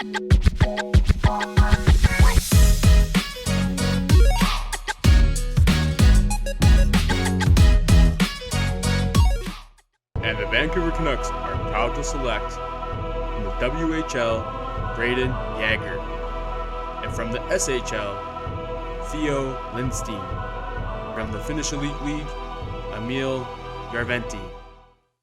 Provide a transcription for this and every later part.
And the Vancouver Canucks are proud to select from the WHL, Braden Yager, and from the SHL, Theo Lindstein, from the Finnish Elite League, Emil Järventi.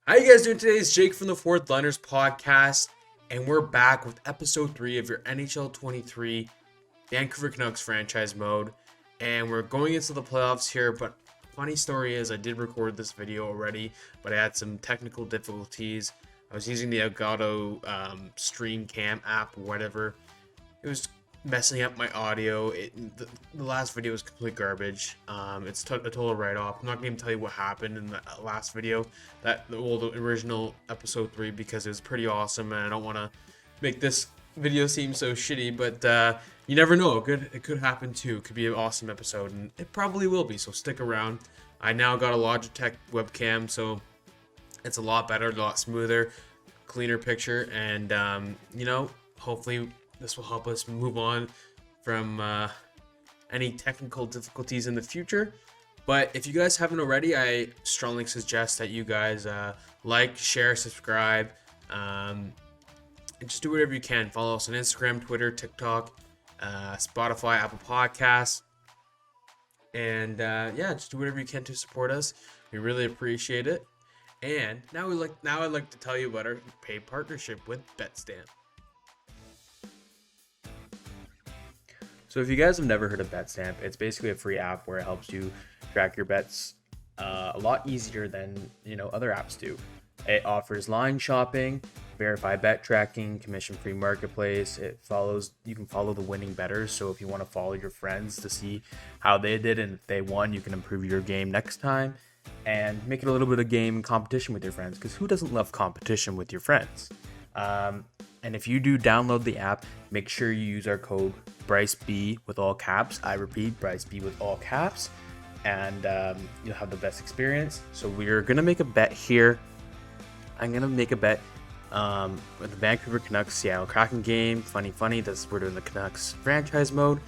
How you guys doing today? It's Jake from the Fourth Liners podcast, and we're back with episode 3 of your NHL 23 Vancouver Canucks franchise mode, and we're going into the playoffs here. But funny story is I did record this video already, but I had some technical difficulties. I was using the Elgato stream cam app or whatever. It was messing up my audio. The last video was complete garbage. It's a total write-off. I'm not going to even tell you what happened in the last video, the original episode 3, because it was pretty awesome, and I don't want to make this video seem so shitty, but you never know. It could happen too. It could be an awesome episode, and it probably will be, so stick around. I now got a Logitech webcam, so it's a lot better, a lot smoother, cleaner picture, and hopefully this will help us move on from any technical difficulties in the future. But if you guys haven't already, I strongly suggest that you guys like, share, subscribe, and just do whatever you can. Follow us on Instagram, Twitter, TikTok, Spotify, Apple Podcasts, and just do whatever you can to support us. We really appreciate it. And now I'd like to tell you about our paid partnership with BetStamp. So if you guys have never heard of BetStamp, it's basically a free app where it helps you track your bets a lot easier than other apps do. It offers line shopping, verified bet tracking, commission-free marketplace. You can follow the winning bettors. So if you want to follow your friends to see how they did and if they won, you can improve your game next time and make it a little bit of game competition with your friends. Because who doesn't love competition with your friends? And if you do download the app, make sure you use our code BryceB with all caps. I repeat, BryceB with all caps, and you'll have the best experience. So we're gonna make a bet here. I'm gonna make a bet with the Vancouver Canucks Seattle Kraken game. Funny. We're doing the Canucks franchise mode.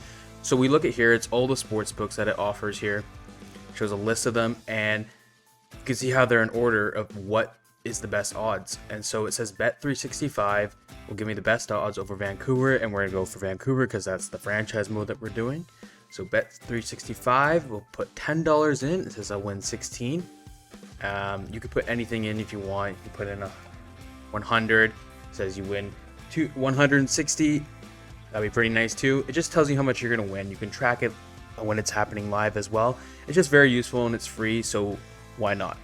So we look at here. It's all the sports books that it offers here. It shows a list of them, and you can see how they're in order of what is the best odds. And so it says Bet365 will give me the best odds over Vancouver, and we're gonna go for Vancouver because that's the franchise mode that we're doing. So Bet365 will put $10 in. It says I'll win 16. You could put anything in if you want. You can put in a 100. It says you win 160. That'd be pretty nice too. It just tells you how much you're gonna win. You can track it when it's happening live as well. It's just very useful and it's free, so why not?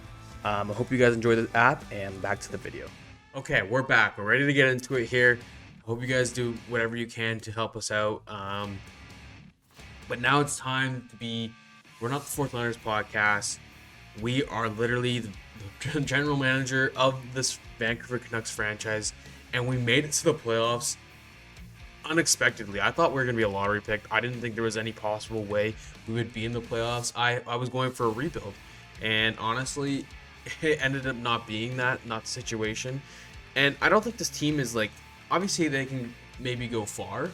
I hope you guys enjoy the app, and back to the video. Okay, we're back. We're ready to get into it here. I hope you guys do whatever you can to help us out. But now it's time to be... We're not the Fourth Liners podcast. We are literally the general manager of this Vancouver Canucks franchise, and we made it to the playoffs unexpectedly. I thought we were going to be a lottery pick. I didn't think there was any possible way we would be in the playoffs. I was going for a rebuild, and honestly, it ended up not being not the situation. And I don't think this team is obviously they can maybe go far,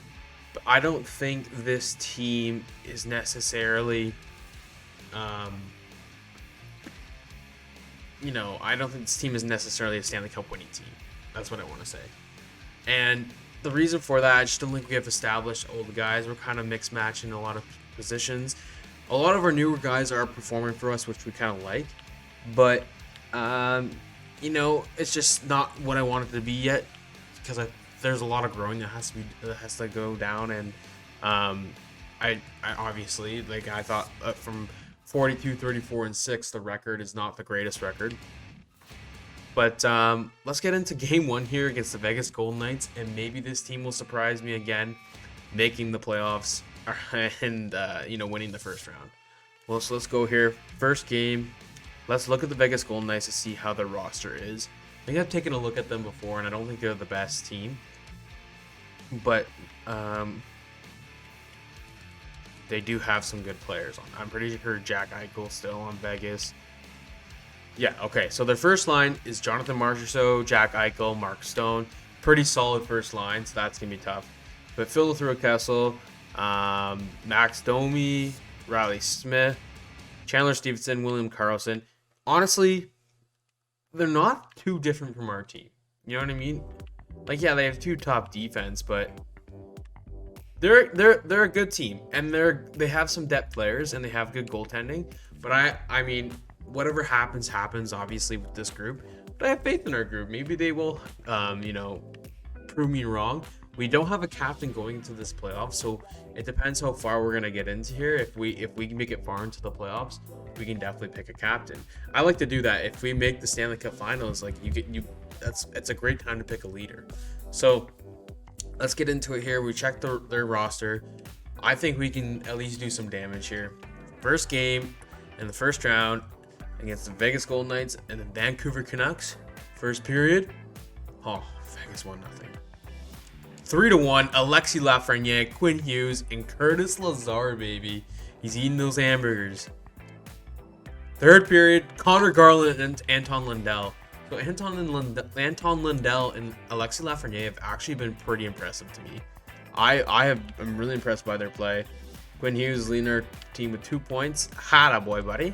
but I don't think this team is necessarily I don't think this team is necessarily a Stanley Cup winning team. That's what I want to say. And the reason for that, I just don't think we have established old guys. We're kind of mixed matching a lot of positions. A lot of our newer guys are performing for us, which we kind of like. But, it's just not what I want it to be yet, because there's a lot of growing that has to go down. And I obviously, I thought from 42, 34, and 6, the record is not the greatest record. But let's get into game 1 here against the Vegas Golden Knights, and maybe this team will surprise me again, making the playoffs and winning the first round. Well, so let's go here. First game. Let's look at the Vegas Golden Knights to see how their roster is. I think I've taken a look at them before, and I don't think they're the best team. But they do have some good players on. I'm pretty sure Jack Eichel's still on Vegas. Yeah, okay. So their first line is Jonathan Marchessault, Jack Eichel, Mark Stone. pretty solid first line, so that's going to be tough. But Phil through Kessel, Max Domi, Riley Smith, Chandler Stevenson, William Karlsson. Honestly, they're not too different from our team. You know what I mean? Like, yeah, they have 2 top defense, but they're a good team, and they have some depth players, and they have good goaltending. But I mean, whatever happens, obviously, with this group. But I have faith in our group. Maybe they will, prove me wrong. We don't have a captain going into this playoff, so it depends how far we're gonna get into here. If we can make it far into the playoffs, we can definitely pick a captain. I like to do that. If we make the Stanley Cup Finals, like it's a great time to pick a leader. So let's get into it here. We checked their roster. I think we can at least do some damage here. First game in the first round against the Vegas Golden Knights and the Vancouver Canucks. First period. Oh, Vegas 1-0. 3-1. Alexis Lafreniere, Quinn Hughes, and Curtis Lazar, baby. He's eating those hamburgers. Third period. Connor Garland and Anton Lundell. So Anton Lundell and Alexis Lafreniere have actually been pretty impressive to me. I'm really impressed by their play. Quinn Hughes leading our team with 2 points. Hada boy, buddy.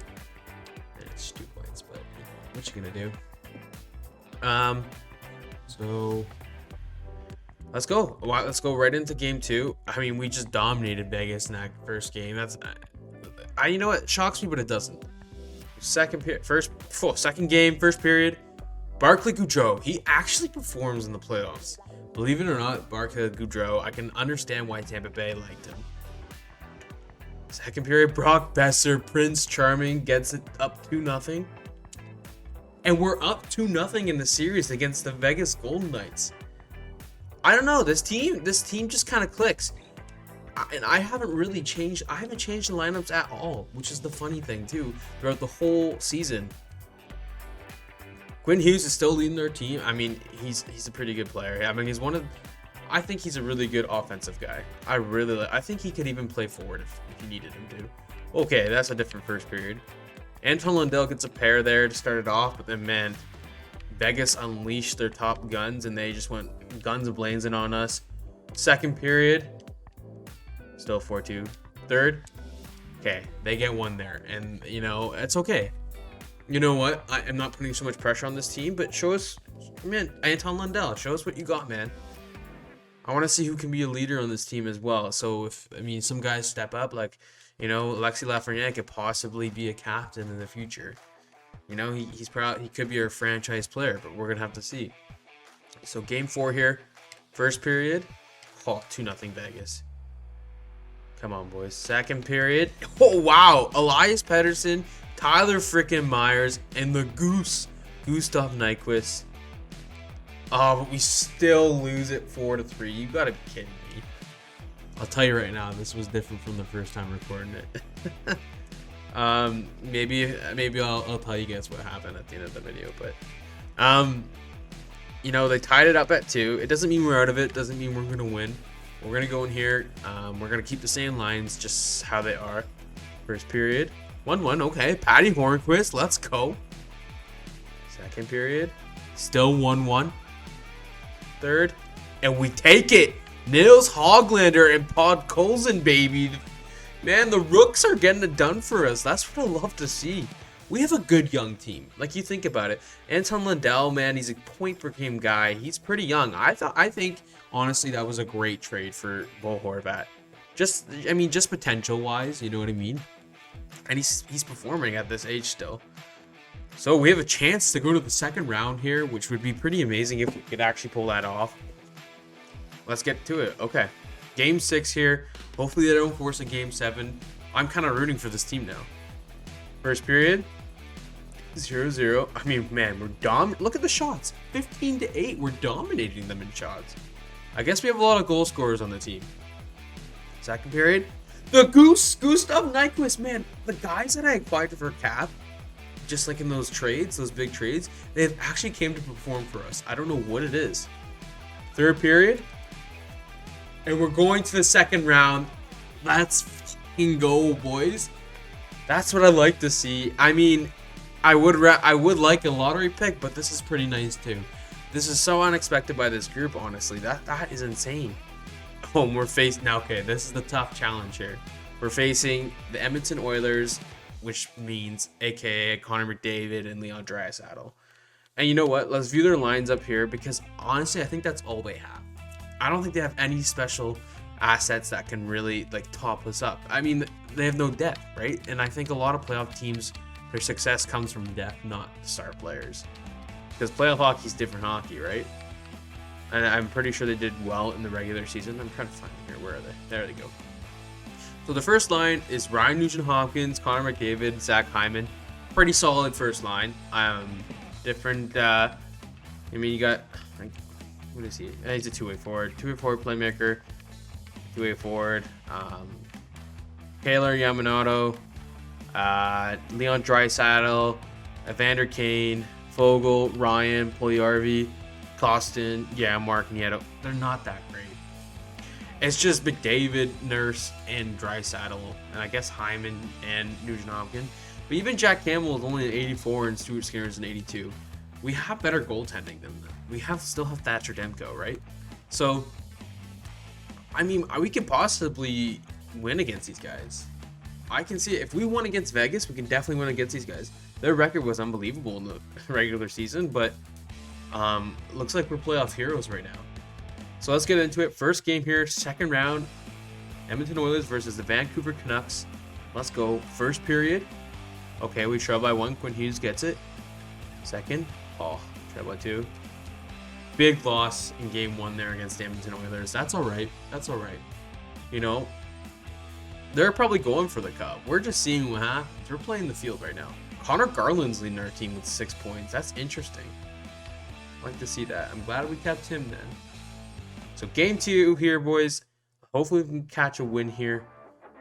It's 2 points, but what you gonna do? So let's go. Let's go right into game 2. I mean, we just dominated Vegas in that first game. You know what? Shocks me, but it doesn't. Second game, first period. Barclay Goodrow, he actually performs in the playoffs. Believe it or not, Barclay Goodrow, I can understand why Tampa Bay liked him. Second period, Brock Besser, Prince Charming gets it up 2-0. And we're up 2-0 in the series against the Vegas Golden Knights. I don't know, this team just kind of clicks. And I haven't changed the lineups at all, which is the funny thing too, throughout the whole season. Quinn Hughes is still leading their team. I mean, he's a pretty good player. I mean, I think he's a really good offensive guy. I think he could even play forward if you needed him to. Okay, that's a different first period. Anton Lundell gets a pair there to start it off, but then, man, Vegas unleashed their top guns, and they just went guns blazing on us. Second period, still 4-2. Third, okay, they get one there, and, it's okay. You know what? I am not putting so much pressure on this team, but show us, man, Anton Lundell, show us what you got, man. I want to see who can be a leader on this team as well. So some guys step up, like, Alexis Lafreniere could possibly be a captain in the future. He could be our franchise player, but we're gonna have to see. So game 4 here, first period, 2-0 Vegas. Come on, boys. Second period, oh wow, Elias Pettersson, Tyler frickin' Myers, and the Gustav Nyquist. Oh, but we still lose it 4-3. You gotta be kidding me. I'll tell you right now, this was different from the first time recording it. Maybe I'll tell you guys what happened at the end of the video, but they tied it up at 2. It doesn't mean we're out of it. Doesn't mean we're gonna win. We're gonna go in here. We're gonna keep the same lines, just how they are. First period, 1-1. Okay, Patty Hornquist, let's go. Second period, still 1-1. Third, and we take it. Nils Hoglander and Podkolzin, baby. Man, the Rooks are getting it done for us. That's what I love to see. We have a good young team. Like, you think about it. Anton Lundell, man, he's a point-per-game guy. He's pretty young. I think, honestly, that was a great trade for Bo Horvat. Just potential-wise, you know what I mean? And he's performing at this age still. So we have a chance to go to the second round here, which would be pretty amazing if we could actually pull that off. Let's get to it. Okay. Game 6 here. Hopefully they don't force a Game 7. I'm kind of rooting for this team now. First period, 0-0. I mean, man, we're look at the shots. 15-8. We're dominating them in shots. I guess we have a lot of goal scorers on the team. Second period, the Gustav Nyquist, man. The guys that I acquired for cap, just like in those trades, those big trades, they've actually came to perform for us. I don't know what it is. Third period, and we're going to the second round. Let's fucking go, boys. That's what I like to see. I mean, I would like a lottery pick, but this is pretty nice too. This is so unexpected by this group, honestly. That is insane. Oh, we're facing now. Okay, this is the tough challenge here. We're facing the Edmonton Oilers, which means AKA Connor McDavid and Leon Draisaitl. And you know what? Let's view their lines up here because honestly, I think that's all they have. I don't think they have any special assets that can really like top us up. I mean, they have no depth, right? And I think a lot of playoff teams, their success comes from depth, not star players. Because playoff hockey is different hockey, right? And I'm pretty sure they did well in the regular season. I'm trying to find them here. Where are they? There they go. So the first line is Ryan Nugent-Hopkins, Connor McDavid, Zach Hyman. Pretty solid first line. Different. I mean, you got. What is he? He's a two-way forward. Two-way forward playmaker. Two-way forward. Taylor Yamamoto. Leon Draisaitl. Evander Kane. Fogle. Ryan. Puljujärvi. Costin. Yeah, Mark Nieto. They're not that great. It's just McDavid, Nurse, and Draisaitl. And I guess Hyman and Nugent-Hopkins. But even Jack Campbell is only an 84 and Stuart Skinner's an 82. We have better goaltending than them. We still have Thatcher Demko, right? So, I mean, we could possibly win against these guys. I can see it. If we won against Vegas, we can definitely win against these guys. Their record was unbelievable in the regular season, but looks like we're playoff heroes right now. So let's get into it. First game here, second round. Edmonton Oilers versus the Vancouver Canucks. Let's go. First period. Okay, we trail by 1. Quinn Hughes gets it. Second. Oh, trail by 2. Big loss in game 1 there against the Edmonton Oilers. That's all right. That's all right. You know, they're probably going for the cup. We're just seeing what happens. We're playing the field right now. Connor Garland's leading our team with 6 points. That's interesting. I like to see that. I'm glad we kept him then. So game 2 here, boys. Hopefully we can catch a win here.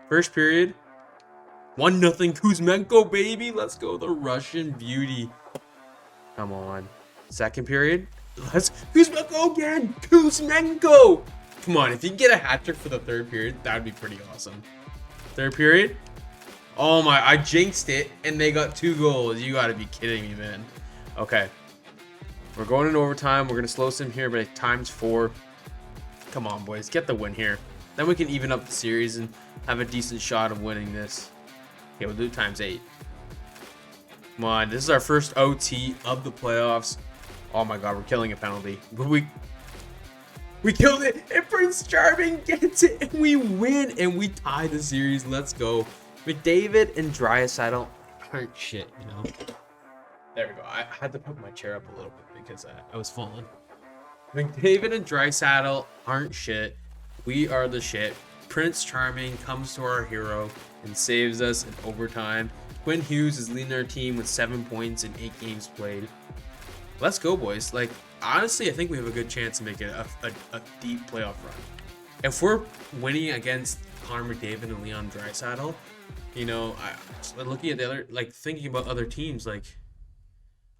First period. 1-0 Kuzmenko, baby. Let's go. The Russian beauty. Come on. Second period. Kuzmenko again. Kuzmenko. Come on. If you can get a hat trick for the third period, that would be pretty awesome. Third period. Oh my. I jinxed it and they got 2 goals. You got to be kidding me, man. Okay. We're going in overtime. We're going to slow sim here, but times 4. Come on, boys. Get the win here. Then we can even up the series and have a decent shot of winning this. Okay, we'll do times 8. Come on. This is our first OT of the playoffs. Oh my god, we're killing a penalty. We killed it, and Prince Charming gets it, and we win, and we tie the series. Let's go. McDavid and Draisaitl aren't shit, you know? There we go. I had to put my chair up a little bit because I was falling. McDavid and Draisaitl aren't shit. We are the shit. Prince Charming comes to our hero and saves us in overtime. Quinn Hughes is leading our team with 7 points in 8 games played. Let's go, boys. Like, honestly, I think we have a good chance to make it a deep playoff run. If we're winning against Connor McDavid and Leon Draisaitl, you know, looking at the other, like, thinking about other teams, like,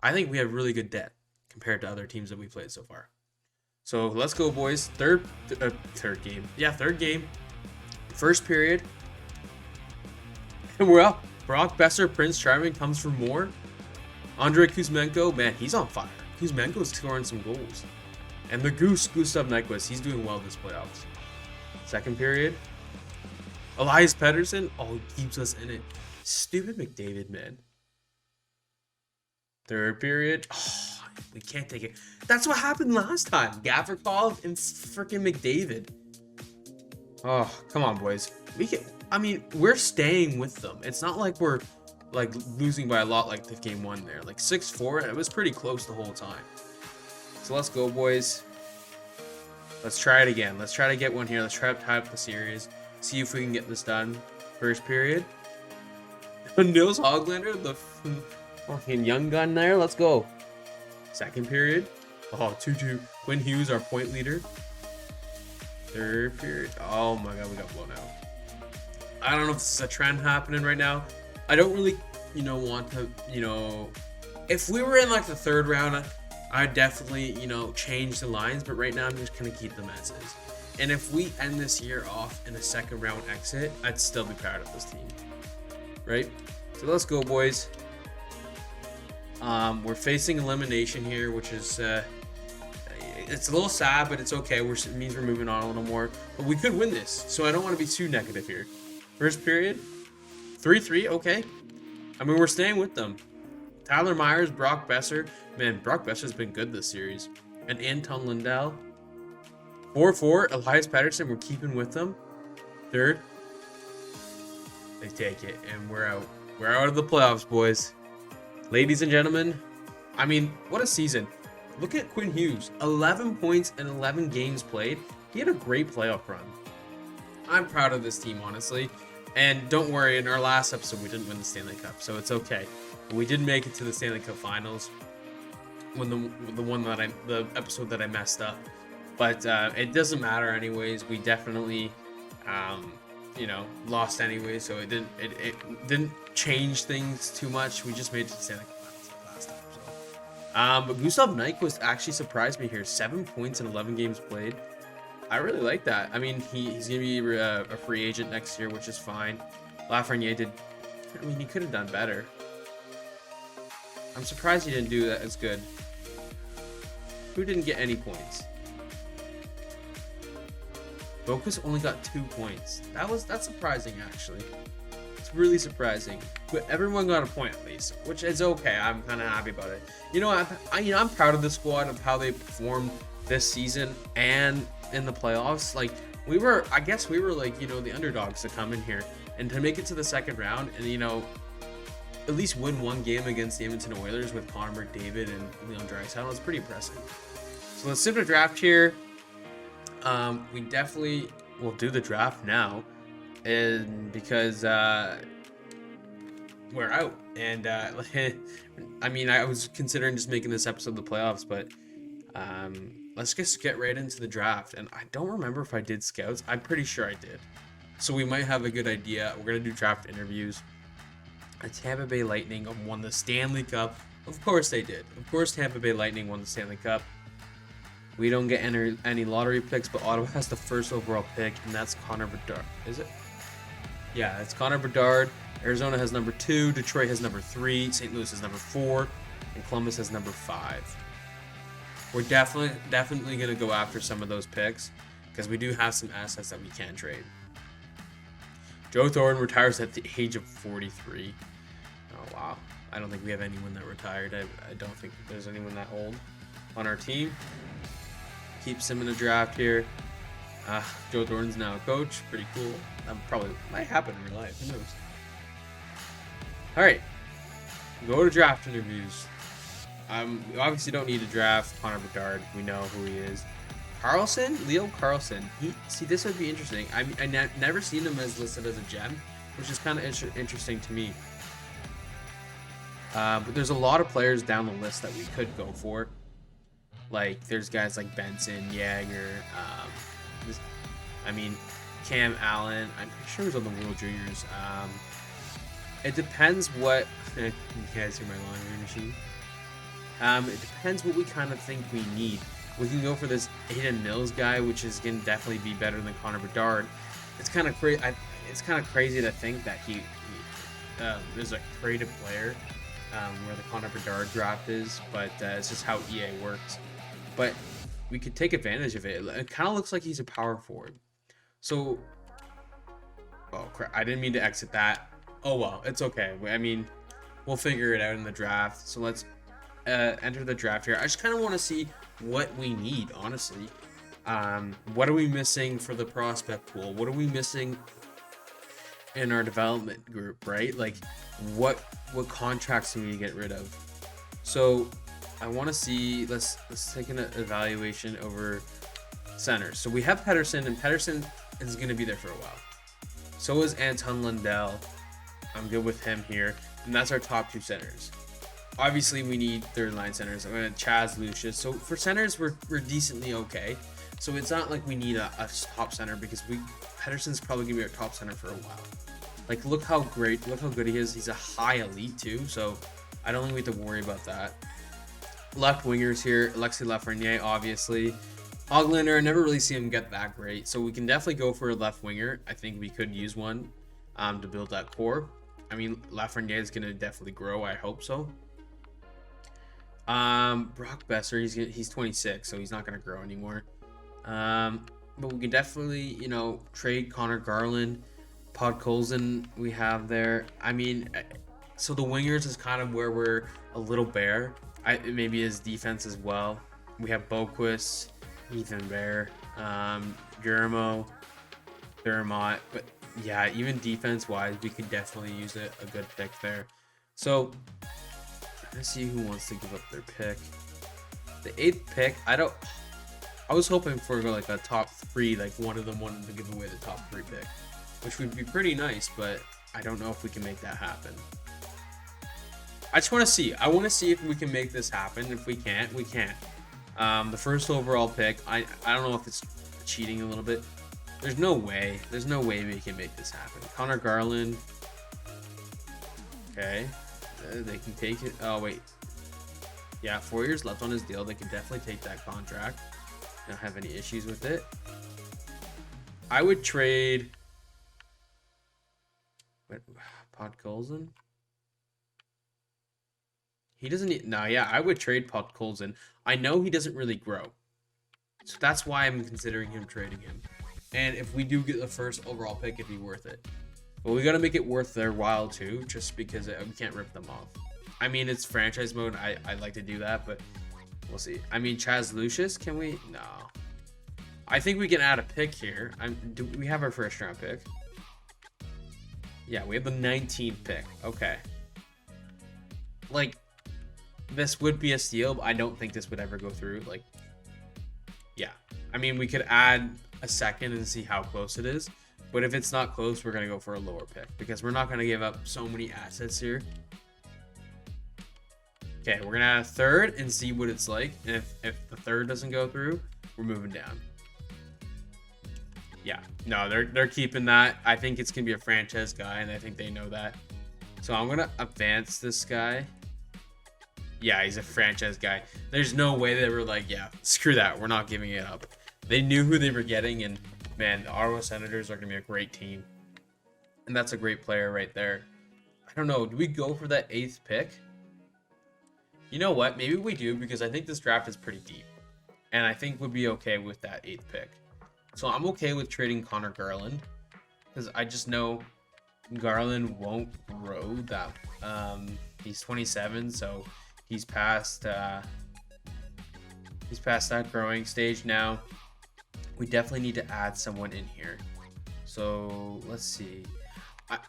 I think we have really good depth compared to other teams that we played so far. So let's go, boys. Third game. Yeah, third game. First period. And we're up. Brock Besser, Prince Charming comes for more. Andrei Kuzmenko, man, he's on fire. Kuzmenko's scoring some goals. And the Goose, Gustav Nyquist, he's doing well this playoffs. Second period. Elias Pettersson, oh, he keeps us in it. Stupid McDavid, man. Third period. Oh, we can't take it. That's what happened last time. Gavrikov and freaking McDavid. Oh, come on, boys. I mean, we're staying with them. It's not like we're like losing by a lot like the game 1 there. Like 6-4, it was pretty close the whole time. So let's go, boys. Let's try it again. Let's try to get one here. Let's try to tie up the series. See if we can get this done. First period. Nils Hoglander, the fucking young gun there. Let's go. Second period. Oh, 2-2. Quinn Hughes, our point leader. Third period. Oh my god, we got blown out. I don't know if this is a trend happening right now. I don't really, want to, if we were in like the third round, I'd definitely, change the lines. But right now, I'm just going to keep them as is. And if we end this year off in a second round exit, I'd still be proud of this team. Right? So let's go, boys. We're facing elimination here, which is it's a little sad, but it's okay. It means we're moving on a little more. But we could win this, so I don't want to be too negative here. First period, 3-3, okay. I mean, we're staying with them. Tyler Myers, Brock Besser. Man, Brock Besser's been good this series. And Anton Lundell. 4-4, Elias Pettersson, we're keeping with them. Third, they take it, and we're out. We're out of the playoffs, boys. Ladies and gentlemen, I mean, what a season. Look at Quinn Hughes. 11 points in 11 games played. He had a great playoff run. I'm proud of this team, honestly. And don't worry, in our last episode, we didn't win the Stanley Cup, so it's okay. We did make it to the Stanley Cup Finals when the episode that I messed up. But it doesn't matter anyways. We definitely lost anyway, so it didn't change things too much. We just made it to the Stanley Cup Finals last time. But Gustav Nyquist actually surprised me here. 7 points in 11 games played. I really like that. I mean, he's gonna be a free agent next year, which is fine. Lafreniere he could have done better. I'm surprised he didn't do that as good. Who didn't get any points? Bokus only got 2 points. That's surprising, actually. It's really surprising. But everyone got a point at least, which is okay. I'm kind of happy about it. I'm proud of the squad of how they performed this season and in the playoffs. Like I guess we were like the underdogs to come in here and to make it to the second round and at least win one game against the Edmonton Oilers with Connor McDavid and Leon Draisaitl. It's pretty impressive. So let's do the draft here. We definitely will do the draft now, and because we're out. And I mean, I was considering just making this episode the playoffs, but let's just get right into the draft. And I don't remember if I did scouts. I'm pretty sure I did. So we might have a good idea. We're going to do draft interviews. Tampa Bay Lightning won the Stanley Cup. Of course they did. Of course Tampa Bay Lightning won the Stanley Cup. We don't get any lottery picks, but Ottawa has the first overall pick, and that's Connor Bedard. Is it? Yeah, it's Connor Bedard. Arizona has number 2. Detroit has number 3. St. Louis has number 4. And Columbus has number 5. We're definitely going to go after some of those picks because we do have some assets that we can trade. Joe Thornton retires at the age of 43. Oh, wow. I don't think we have anyone that retired. I don't think there's anyone that old on our team. Keeps him in the draft here. Joe Thornton's now a coach. Pretty cool. That probably might happen in real life. Who knows? All right. Go to draft interviews. We obviously don't need to draft Connor Bedard. We know who he is. Leo Carlson. This would be interesting. I never seen him as listed as a gem, which is kind of interesting to me. But there's a lot of players down the list that we could go for. Like, there's guys like Benson, Yager, Cam Allen. I'm pretty sure he was on the World Juniors. It depends what... You guys hear my laundry machine? It depends what we kind of think we need. We can go for this Aiden Mills guy, which is going to definitely be better than Connor Bedard. It's kind of crazy. It's kind of crazy to think that he is a creative player where the Connor Bedard draft is, but it's just how EA works. But we could take advantage of it. It kind of looks like he's a power forward. So, oh crap! I didn't mean to exit that. Oh well, it's okay. I mean, we'll figure it out in the draft. So let's enter the draft here. I just kind of want to see what we need, honestly. What are we missing for the prospect pool? What are we missing in our development group, right? Like, what contracts do we need to get rid of? So I want to see, let's take an evaluation over centers. So we have Pettersson, and Pettersson is going to be there for a while. So is Anton Lundell. I'm good with him here. And that's our top 2 centers. Obviously, we need third line centers. I'm going to Chaz Lucius. So for centers, we're decently okay. So it's not like we need a top center because Pettersson's probably going to be our top center for a while. Like, look how good he is. He's a high elite too. So I don't think we have to worry about that. Left wingers here, Alexis Lafreniere, obviously. Hoglander, I never really see him get that great. So we can definitely go for a left winger. I think we could use one to build that core. I mean, Lafreniere is going to definitely grow. I hope so. Brock Besser, he's 26, so he's not gonna grow anymore. But we can definitely, trade Connor Garland, Podkolzin we have there. I mean, so the wingers is kind of where we're a little bare. Maybe his defense as well. We have Boquist, Ethan Bear, Guillermo, Dermott, but yeah, even defense wise, we could definitely use a good pick there. So let's see who wants to give up their pick. The 8th pick, I was hoping for like a top 3, like one of them wanted to give away the top 3 pick, which would be pretty nice, but I don't know if we can make that happen. I just want to see. I want to see if we can make this happen. If we can't, we can't. The first overall pick, I don't know if it's cheating a little bit. There's no way. There's no way we can make this happen. Connor Garland. Okay. They can take it. Oh, wait. Yeah, 4 years left on his deal. They can definitely take that contract. Don't have any issues with it. I would trade... Podkolzin? He doesn't need... No, yeah, I would trade Podkolzin. I know he doesn't really grow. So that's why I'm considering him trading him. And if we do get the first overall pick, it'd be worth it. But we got to make it worth their while too, just because we can't rip them off. I mean, it's franchise mode. I like to do that, but we'll see. I mean, Chaz Lucius, can we? No. I think we can add a pick here. Do we have our first round pick? Yeah, we have the 19th pick. Okay. Like, this would be a steal, but I don't think this would ever go through. Like, yeah. I mean, we could add a second and see how close it is. But if it's not close, we're going to go for a lower pick because we're not going to give up so many assets here. Okay, we're going to add a third and see what it's like. And if the third doesn't go through, we're moving down. Yeah, no, they're keeping that. I think it's going to be a franchise guy, and I think they know that. So I'm going to advance this guy. Yeah, he's a franchise guy. There's no way they were like, yeah, screw that. We're not giving it up. They knew who they were getting, and man, the Ottawa Senators are going to be a great team. And that's a great player right there. I don't know. Do we go for that 8th pick? You know what? Maybe we do because I think this draft is pretty deep. And I think we'd be okay with that 8th pick. So I'm okay with trading Connor Garland because I just know Garland won't grow that. He's 27, so he's past that growing stage now. We definitely need to add someone in here. So let's see.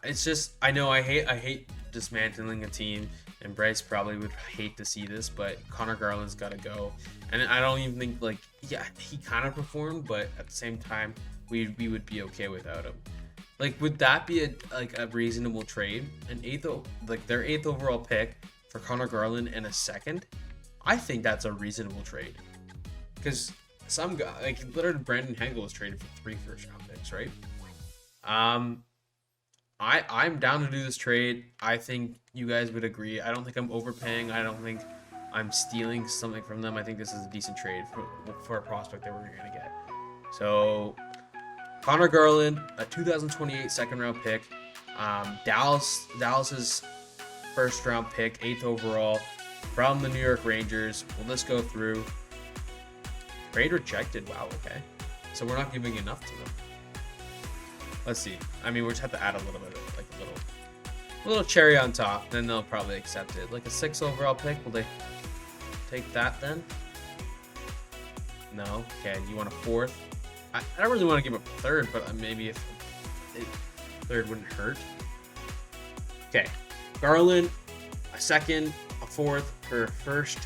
It's just I know I hate dismantling a team, and Bryce probably would hate to see this, but Connor Garland's got to go. And I don't even think yeah, he kind of performed, but at the same time we would be okay without him. Like, would that be a reasonable trade? Their 8th overall pick for Connor Garland and a 2nd? I think that's a reasonable trade because some guy literally Brandon Hagel was traded for 3 first-round picks, right? I'm down to do this trade. I think you guys would agree. I don't think I'm overpaying. I don't think I'm stealing something from them. I think this is a decent trade for a prospect that we're going to get. So Connor Garland, a 2028 second-round pick. Dallas's first-round pick, 8th overall, from the New York Rangers. Will this go through? Trade rejected. Wow, okay. So we're not giving enough to them. Let's see. I mean, we just have to add a little bit of, a little cherry on top. Then they'll probably accept it. Like a 6th overall pick. Will they take that then? No. Okay. You want a 4th? I don't really want to give up a 3rd, but maybe if a 3rd wouldn't hurt. Okay. Garland, a 2nd, a 4th for a 1st.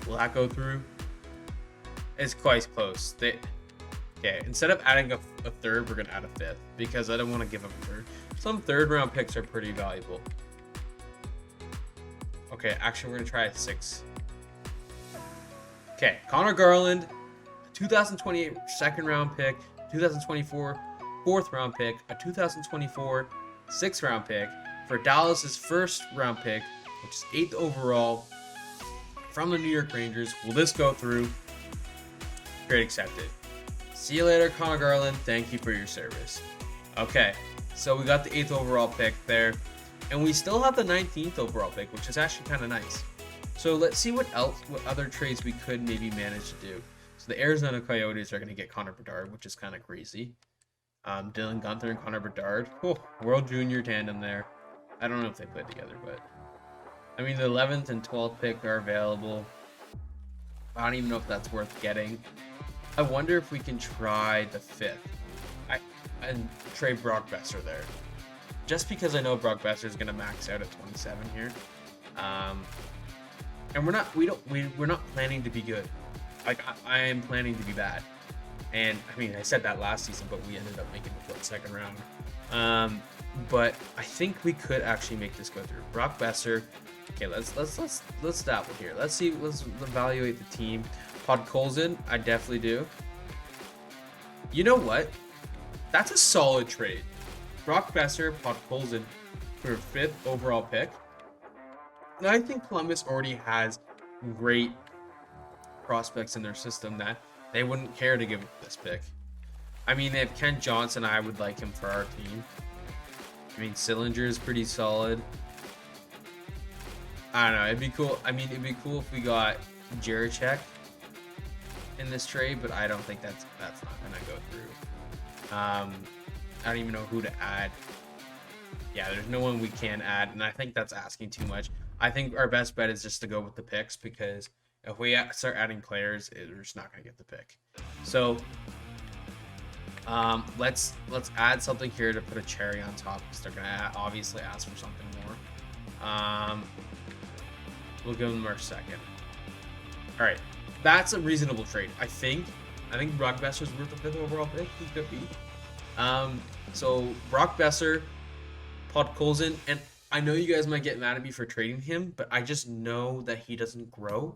Will that go through? It's quite close. Okay, instead of adding a 3rd, we're going to add a 5th because I don't want to give up a 3rd. Some 3rd-round picks are pretty valuable. Okay, actually, we're going to try a 6. Okay, Connor Garland, 2028 2nd-round pick, 2024 4th-round pick, a 2024 6th-round pick for Dallas's 1st-round pick, which is 8th overall from the New York Rangers. Will this go through? Trade accepted. See you later, Connor Garland. Thank you for your service. Okay, so we got the 8th overall pick there. And we still have the 19th overall pick, which is actually kind of nice. So let's see what other trades we could maybe manage to do. So the Arizona Coyotes are going to get Connor Bedard, which is kind of crazy. Dylan Gunther and Connor Bedard. Oh, World Junior tandem there. I don't know if they played together, but I mean the 11th and 12th pick are available. I don't even know if that's worth getting. I wonder if we can try the 5th. And trade Brock Besser there. Just because I know Brock Besser is going to max out at 27 here. And we're not planning to be good. Like I am planning to be bad. And I mean, I said that last season, but we ended up making the second round. But I think we could actually make this go through. Brock Besser. Okay, let's dabble here. Let's evaluate the team. Podkolzin, I definitely do. You know what? That's a solid trade. Brock Besser, Podkolzin for 5th overall pick. And I think Columbus already has great prospects in their system that they wouldn't care to give this pick. I mean, they have Kent Johnson. I would like him for our team. I mean, Sillinger is pretty solid. I don't know. It'd be cool. I mean, it'd be cool if we got Jarechek in this trade, but I don't think that's not gonna go through. I don't even know who to add. Yeah, there's no one we can add, and I think that's asking too much. I think our best bet is just to go with the picks, because if we start adding players, we're just not gonna get the pick. So let's add something here to put a cherry on top, because they're gonna obviously ask for something more. We'll give them our 2nd. All right, that's a reasonable trade. I think Brock Besser's worth the 5th overall pick. He could be. So Brock Besser, Podkolzin, and I know you guys might get mad at me for trading him, but I just know that he doesn't grow.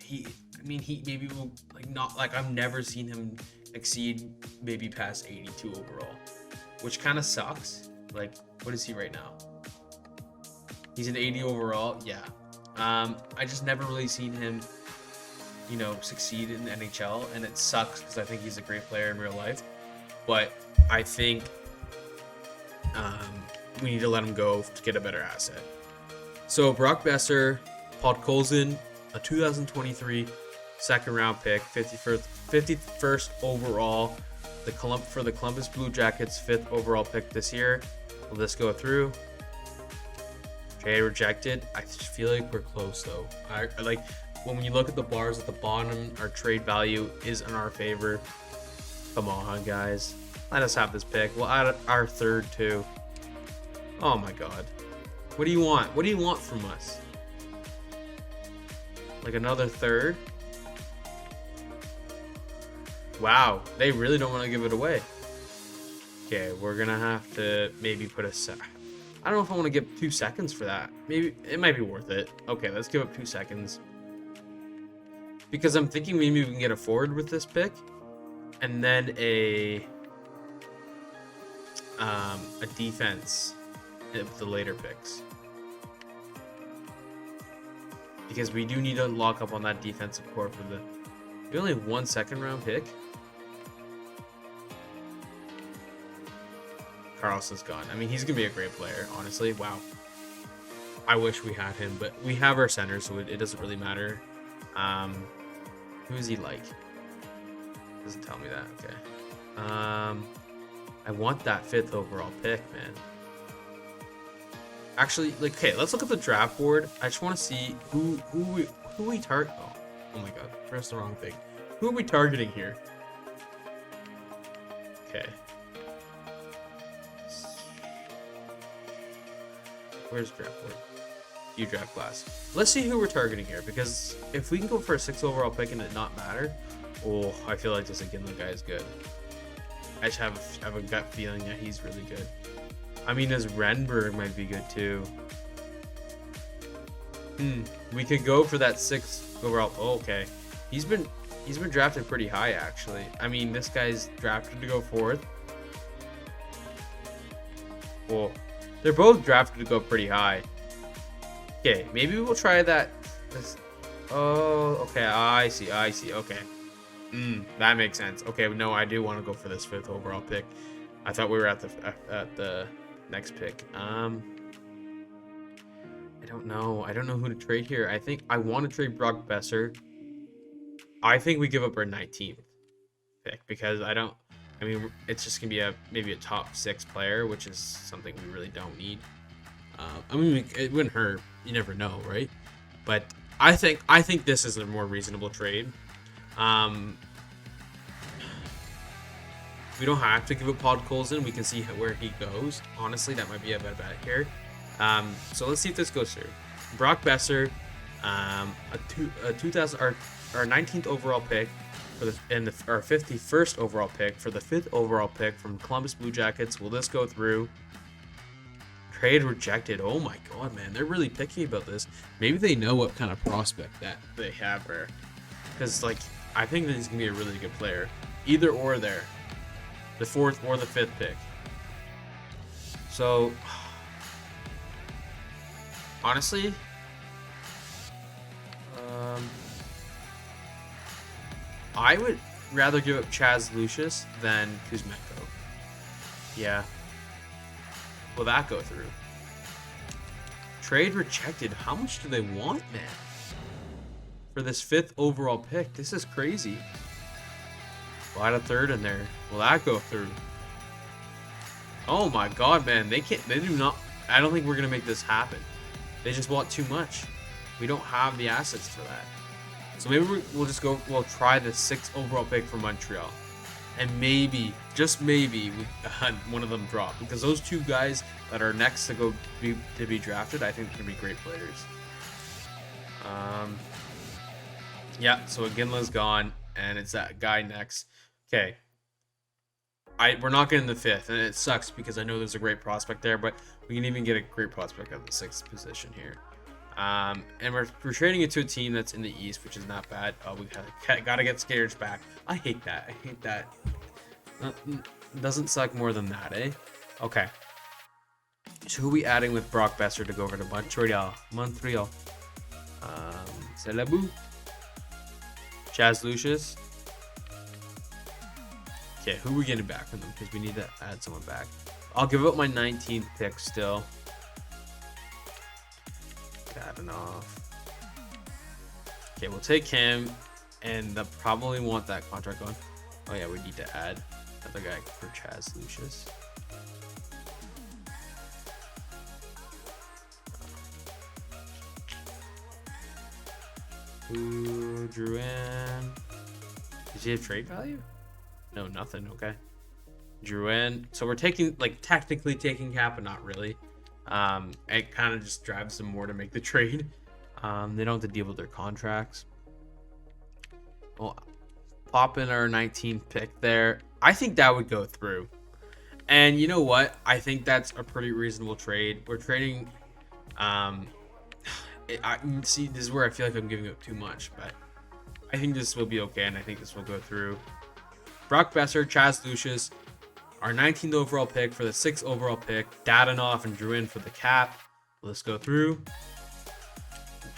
He maybe will I've never seen him exceed maybe past 82 overall, which kind of sucks. Like, what is he right now? He's an 80 overall. Yeah. I just never really seen him, succeed in the NHL, and it sucks because I think he's a great player in real life. But I think we need to let him go to get a better asset. So Brock Besser, Podkolzin, a 2023 second round pick, 51st overall. For the Columbus Blue Jackets, 5th overall pick this year. Will this go through? Trade rejected. I just feel like we're close though. I like when you look at the bars at the bottom, our trade value is in our favor. Come on, guys. Let us have this pick. We'll add our 3rd too. Oh my god. What do you want? What do you want from us? Like another 3rd? Wow. They really don't want to give it away. Okay, we're going to have to maybe put a I don't know if I want to give 2 seconds for that. Maybe it might be worth it. Okay, let's give up 2 seconds. Because I'm thinking maybe we can get a forward with this pick. And then a defense with the later picks. Because we do need to lock up on that defensive core for we only have 1 second round pick. Carlson's gone. I mean, he's going to be a great player, honestly. Wow. I wish we had him, but we have our center, so it doesn't really matter. Who is he like? Doesn't tell me that. Okay. I want that 5th overall pick, man. Actually, okay, let's look at the draft board. I just want to see who we target. Oh my god, pressed the wrong thing. Who are we targeting here? Okay. Where's draft board? You draft class. Let's see who we're targeting here, because if we can go for a 6th overall pick and it not matter, oh, I feel like this Iginla guy is good. I just have a gut feeling that he's really good. I mean, this Renberg might be good too. We could go for that 6th overall. Oh, okay, he's been drafted pretty high actually. I mean, this guy's drafted to go 4th. Well, they're both drafted to go pretty high. Okay, maybe we'll try that. Oh, okay. I see. Okay. That makes sense. Okay, no, I do want to go for this 5th overall pick. I thought we were at the next pick. It don't know. I don't know who to trade here. I think I want to trade Brock Besser. I think we give up our 19th pick because I mean, it's just gonna be maybe a top 6 player, which is something we really don't need. I mean, it wouldn't hurt. You never know, right? But I think this is a more reasonable trade. We don't have to give up Podkolzin. We can see where he goes. Honestly, that might be a better bet here. So let's see if this goes through. Brock Besser, a 2000 our 19th overall pick for our 51st overall pick for the 5th overall pick from Columbus Blue Jackets. Will this go through? Trade rejected. Oh my god, man, they're really picky about this. Maybe they know what kind of prospect that they have here, because like I think that he's gonna be a really good player, either or there, the 4th or the 5th pick. So honestly, I would rather give up Chaz Lucius than Kuzmenko. Yeah. Will that go through? Trade rejected. How much do they want, man? For this 5th overall pick. This is crazy. We'll add a 3rd in there. Will that go through? Oh my god, man. They do not. I don't think we're going to make this happen. They just want too much. We don't have the assets for that. So maybe we'll try the 6th overall pick for Montreal. And maybe, just maybe, one of them drop. Because those 2 guys that are next to be drafted, I think they're going to be great players. Yeah, so Iginla's gone, and it's that guy next. Okay. We're not getting the 5th, and it sucks because I know there's a great prospect there, but we can even get a great prospect at the 6th position here. And we're trading it to a team that's in the East, which is not bad. Oh, we gotta get Skaters back. I hate that. I hate that. Doesn't suck more than that, eh? Okay. So who are we adding with Brock Besser to go over to Montreal? C'est la boue. Chaz Lucius. Okay, who are we getting back from them? Because we need to add someone back. I'll give up my 19th pick still. Got enough. Okay, we'll take him, and they'll probably want that contract going. Oh yeah, we need to add another guy for Chaz Lucius. Ooh, Drouin. Does he have trade value? No, nothing. Okay. Drouin. So we're taking, like, technically taking cap, but not really. It kind of just drives them more to make the trade. They don't have to deal with their contracts. Well, pop in our 19th pick there. I think that would go through. And you know what? I think that's a pretty reasonable trade. We're trading. See, this is where I feel like I'm giving up too much, but I think this will be okay, and I think this will go through. Brock Besser, Chaz Lucius, our 19th overall pick for the 6th overall pick, Dadonov and Drouin for the cap. Let's go through.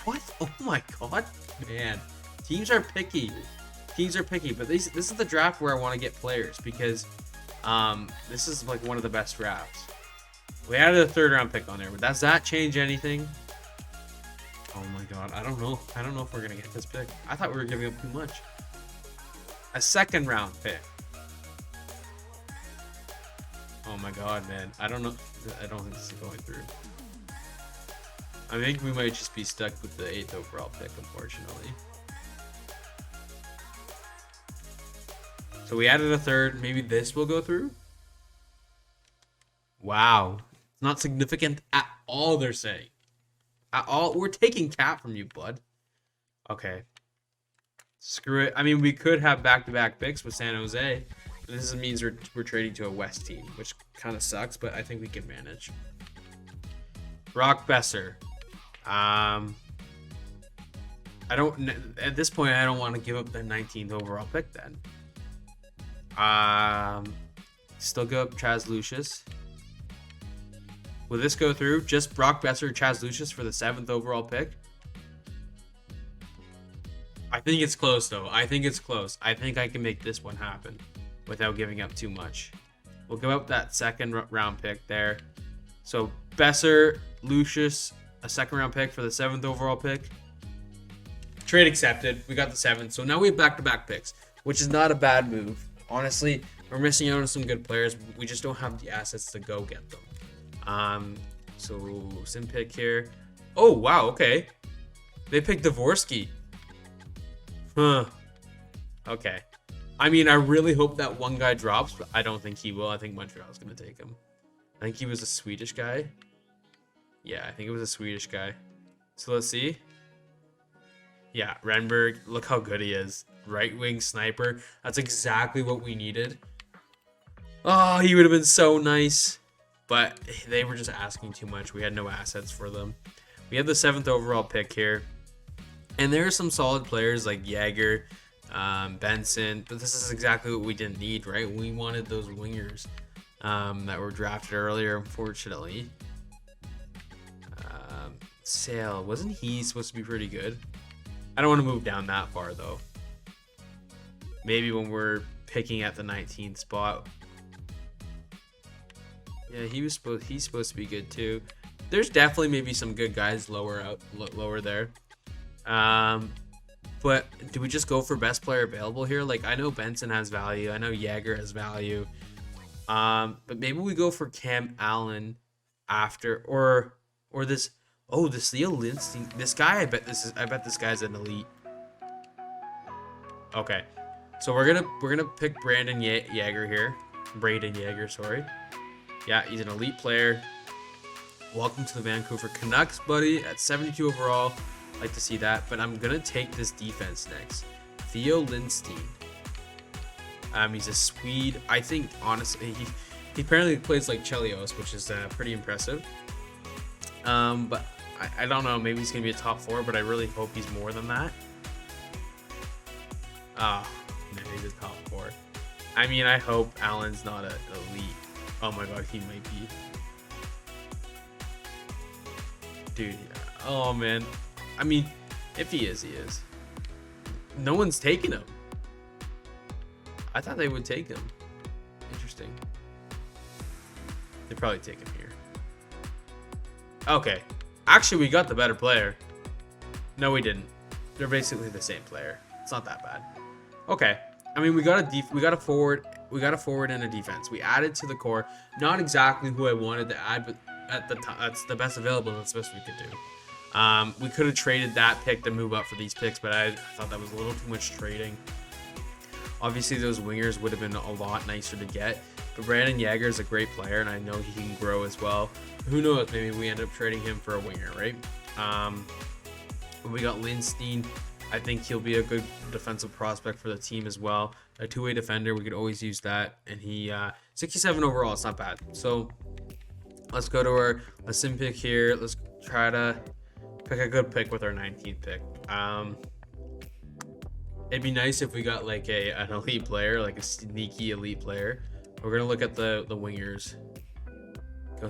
What? Oh my god, man! Teams are picky. Teams are picky, but this is the draft where I want to get players because this is like one of the best drafts. We added a 3rd round pick on there, but does that change anything? Oh my god, I don't know. I don't know if we're gonna get this pick. I thought we were giving up too much. A 2nd round pick. Oh my god, man. I don't know. I don't think this is going through. I think we might just be stuck with the 8th overall pick, unfortunately. So we added a 3rd. Maybe this will go through. Wow. It's not significant at all, they're saying. At all. We're taking cap from you, bud. Okay. Screw it. I mean, we could have back-to-back picks with San Jose. This means we're trading to a West team, which kind of sucks, but I think we can manage. Brock Besser. I don't. At this point, I don't want to give up the 19th overall pick. Then. Still go up Chaz Lucius. Will this go through? Just Brock Besser, Chaz Lucius for the 7th overall pick. I think it's close, though. I think it's close. I think I can make this one happen without giving up too much. We'll give up that 2nd round pick there. So Besser, Lucius, a second round pick for the 7th overall pick. Trade accepted. We got the 7th. So now we have back-to-back picks, which is not a bad move. Honestly, we're missing out on some good players. We just don't have the assets to go get them. So sim pick here. Oh, wow. Okay. They picked Dvorsky. Huh. Okay. I mean, I really hope that one guy drops, but I don't think he will. I think Montreal's going to take him. I think he was a Swedish guy. Yeah, I think it was a Swedish guy. So let's see. Yeah, Renberg. Look how good he is. Right wing sniper. That's exactly what we needed. Oh, he would have been so nice. But they were just asking too much. We had no assets for them. We have the 7th overall pick here. And there are some solid players like Jaeger, Benson. But this is exactly what we didn't need, right? We wanted those wingers that were drafted earlier, unfortunately. Sale. Wasn't he supposed to be pretty good? I don't want to move down that far, though. Maybe when we're picking at the 19th spot. Yeah, he's supposed to be good, too. There's definitely maybe some good guys lower there. But do we just go for best player available here? Like, I know Benson has value. I know Jaeger has value. But maybe we go for Cam Allen after, or this. Oh, this Leo Lindstein. This guy, I bet this guy's an elite. Okay, so we're gonna pick Brandon Jaeger here. Braden Jaeger, sorry. Yeah, he's an elite player. Welcome to the Vancouver Canucks, buddy. At 72 overall, like to see that. But I'm gonna take this defense next. Theo Lindstein. He's a Swede. I think honestly, he apparently plays like Chelios, which is pretty impressive. But I don't know. Maybe he's gonna be a top 4, but I really hope he's more than that. Oh, no, he's a top 4. I mean, I hope Allen's not an elite. Oh my god, he might be. Dude, oh man. I mean, if he is, he is. No one's taking him. I thought they would take him. Interesting. They probably take him here. Okay. Actually, we got the better player. No, we didn't. They're basically the same player. It's not that bad. Okay. I mean, we got a forward and a defense. We added to the core. Not exactly who I wanted to add, but at the time, that's the best available. That's the best we could do. We could have traded that pick to move up for these picks, but I thought that was a little too much trading. Obviously, those wingers would have been a lot nicer to get. But Brandon Jaeger is a great player, and I know he can grow as well. Who knows? Maybe we end up trading him for a winger, right? We got Lindstein. I think he'll be a good defensive prospect for the team as well. A two-way defender, we could always use that. And he 67 overall, it's not bad. So let's go to our sim pick here. Let's try to pick a good pick with our 19th pick. It'd be nice if we got like an elite player, like a sneaky elite player. We're gonna look at the wingers.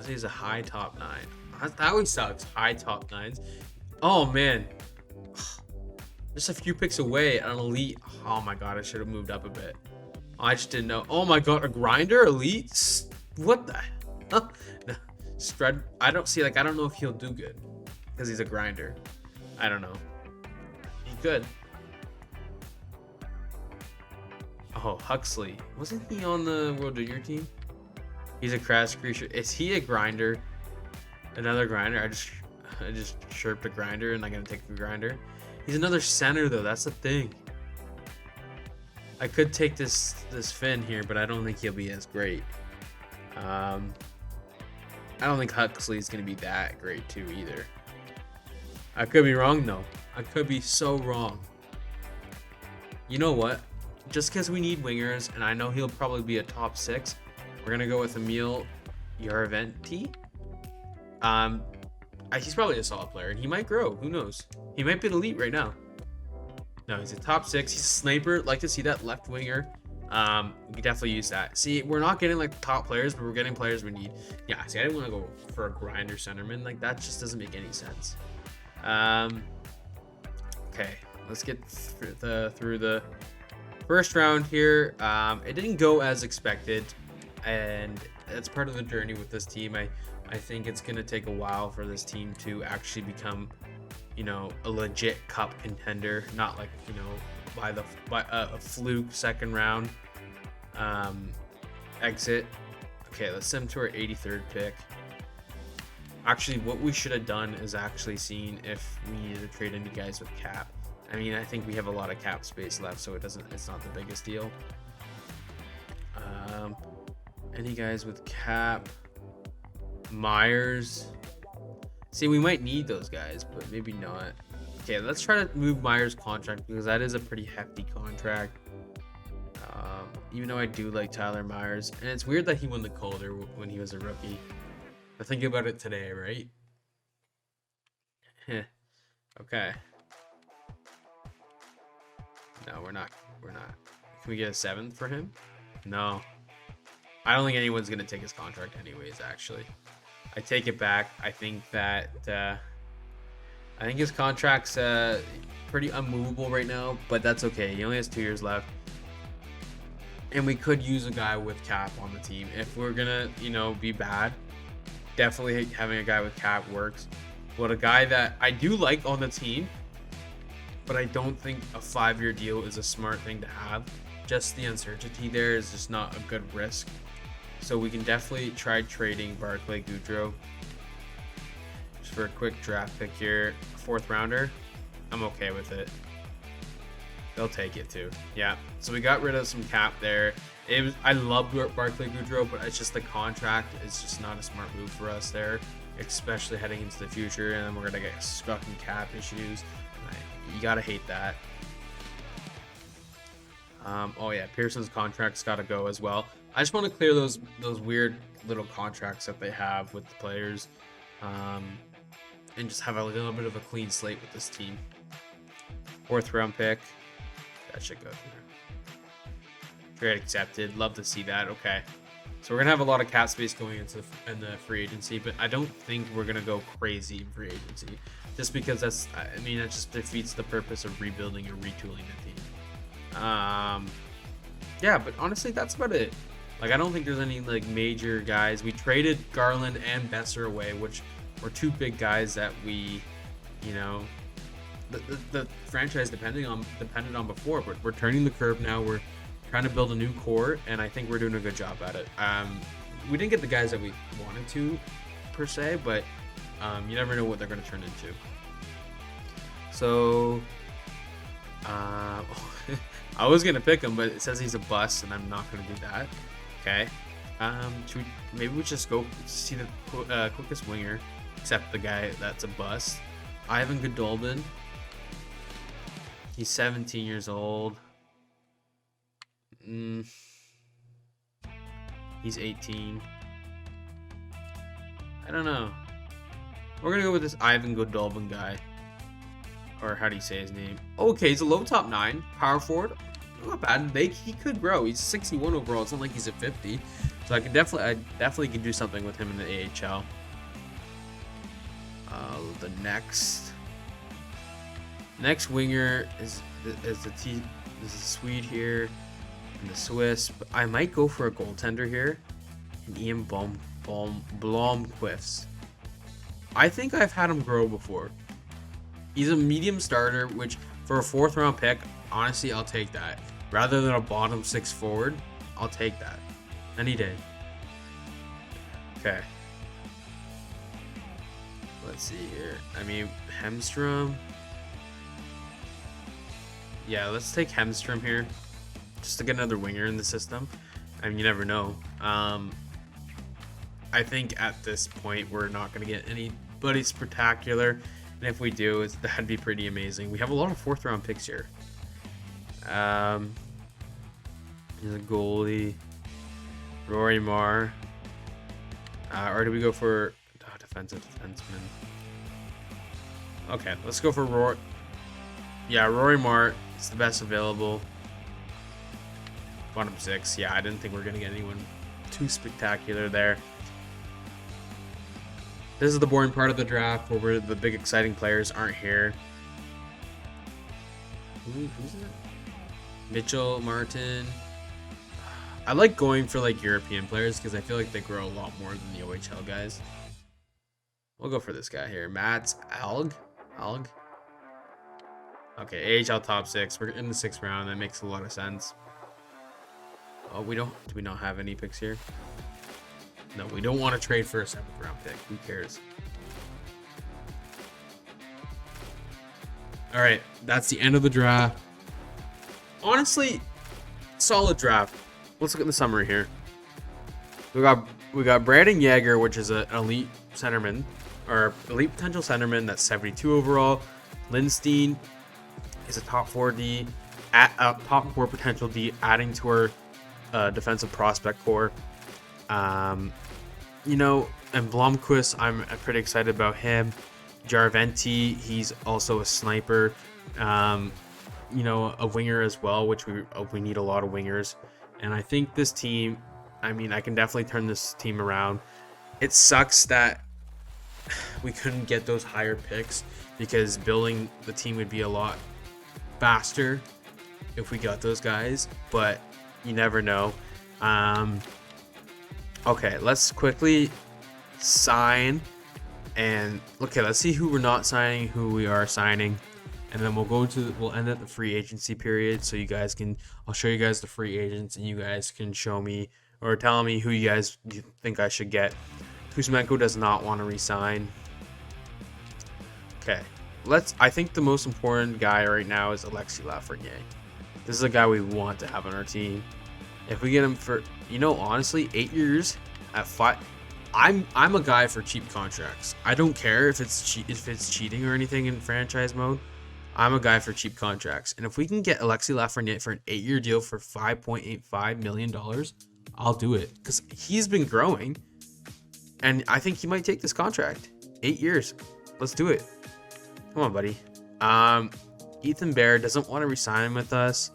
He's a high top 9. That always sucks. High top 9s. Oh man. Just a few picks away, an elite. Oh my god, I should have moved up a bit. I just didn't know. Oh my god, a grinder elite? What the hell? No. Spread. I don't know if he'll do good because he's a grinder. I don't know. He could. Oh, Huxley. Wasn't he on the World Junior team? He's a crash creature. Is he a grinder? Another grinder? I just chirped a grinder and I'm gonna take the grinder. He's another center though, that's the thing. I could take this Finn here, but I don't think he'll be as great. I don't think Huxley's gonna be that great too either. I could be wrong though. I could be so wrong. You know what? Just because we need wingers, and I know he'll probably be a top 6, we're gonna go with Emil Yaraventi. He's probably a solid player, and he might grow. Who knows? He might be an elite right now. No, he's a top 6. He's a sniper. Like to see that left winger. We can definitely use that. See, we're not getting like top players, but we're getting players we need. Yeah. See, I didn't want to go for a grinder centerman. Like that just doesn't make any sense. Okay, let's get through the first round here. It didn't go as expected. and that's part of the journey with this team. I think it's going to take a while for this team to actually become, a legit cup contender, not like, by a fluke second round exit. Okay, let's send to our 83rd pick. Actually, what we should have done is actually seen if we needed to trade any guys with cap. I mean, I think we have a lot of cap space left, so it's not the biggest deal. Any guys with cap? Myers. See, we might need those guys, but maybe not. Okay, let's try to move Myers' contract because that is a pretty hefty contract. Even though I do like Tyler Myers, and it's weird that he won the Calder when he was a rookie. I'm thinking about it today, right? Okay. No, we're not. Can we get a 7th for him? No. I don't think anyone's gonna take his contract anyways. Actually, I take it back. I think that I think his contract's pretty unmovable right now, but that's okay. He only has 2 years left, and we could use a guy with cap on the team if we're gonna, be bad. Definitely having a guy with cap works. But a guy that I do like on the team, but I don't think a 5-year deal is a smart thing to have. Just the uncertainty there is just not a good risk. So we can definitely try trading Barclay Goodrow just for a quick draft pick here. 4th rounder. I'm okay with it. They'll take it too. Yeah. So we got rid of some cap there. I love Barclay Goodrow, but it's just the contract is just not a smart move for us there, especially heading into the future. And then we're gonna get stuck in cap issues. You gotta hate that. Oh yeah, Pearson's contract's gotta go as well. I just want to clear those weird little contracts that they have with the players, and just have a little bit of a clean slate with this team. 4th round pick, that should go through. Trade accepted. Love to see that. Okay, so we're gonna have a lot of cap space going into the free agency, but I don't think we're gonna go crazy in free agency, just because that just defeats the purpose of rebuilding or retooling the team. Yeah, but honestly, that's about it. Like, I don't think there's any major guys. We traded Garland and Besser away, which were 2 big guys that we, the franchise depended on before. But we're turning the curve now. We're trying to build a new core, and I think we're doing a good job at it. We didn't get the guys that we wanted to, per se, but you never know what they're going to turn into. So, I was gonna pick him, but it says he's a bust, and I'm not gonna do that. Okay. Maybe we just go see the quickest winger, except the guy that's a bust. Ivan Godolbin. He's 17 years old. He's 18. I don't know. We're gonna go with this Ivan Godolbin guy. Or how do you say his name? Okay, he's a low top 9, power forward. Not bad. He could grow. He's 61 overall. It's not like he's at 50. So I definitely can do something with him in the AHL. The next winger is this is Swede here, and the Swiss. But I might go for a goaltender here, and Ian Blomqvist. I think I've had him grow before. He's a medium starter, which for a 4th round pick, honestly, I'll take that. Rather than a bottom 6 forward, I'll take that any day. Okay. Let's see here. I mean, Hemstrom. Yeah, let's take Hemstrom here. Just to get another winger in the system. I mean, you never know. I think at this point, we're not going to get anybody spectacular. And if we do, that'd be pretty amazing. We have a lot of 4th round picks here. Here's a goalie. Rory Marr. Or do we go for defensive defenseman? Okay, let's go for Rory. Yeah, Rory Marr is the best available. Bottom 6. Yeah, I didn't think we were going to get anyone too spectacular there. This is the boring part of the draft where the big exciting players aren't here. Who's it? Mitchell, Martin. I like going for like European players because I feel like they grow a lot more than the OHL guys. We'll go for this guy here, Mats Alg. Okay, AHL top 6. We're in the 6th round. That makes a lot of sense. Oh, we don't. Do we not have any picks here? No, we don't want to trade for a 7th round pick. Who cares? All right, that's the end of the draft. Honestly, solid draft. Let's look at the summary here. We got Brandon Yeager, which is an elite centerman, or elite potential centerman. That's 72 overall. Lindstein is a top 4D, top 4 potential D, adding to our defensive prospect core. You know, and Blomqvist, I'm pretty excited about him. Jarventi, he's also a sniper. You know, a winger as well, which we need a lot of wingers. And I think this team, I mean, I can definitely turn this team around. It sucks that we couldn't get those higher picks because building the team would be a lot faster if we got those guys, but you never know. Okay, let's quickly sign and okay, let's see who we're not signing, who we are signing, and then we'll end at the free agency period. So you guys can, I'll show you guys the free agents, and you guys can show me or tell me who you guys think I should get. Kuzmenko does not want to resign. Okay, I think the most important guy right now is Alexis Lafreniere. This is a guy we want to have on our team. If we get him for, you know, honestly, 8 years at 5. I'm a guy for cheap contracts. I don't care if it's cheating or anything in franchise mode. I'm a guy for cheap contracts. And if we can get Alexis Lafreniere for an 8-year deal for $5.85 million, I'll do it. Because he's been growing. And I think he might take this contract. 8 years. Let's do it. Come on, buddy. Ethan Bear doesn't want to resign with us.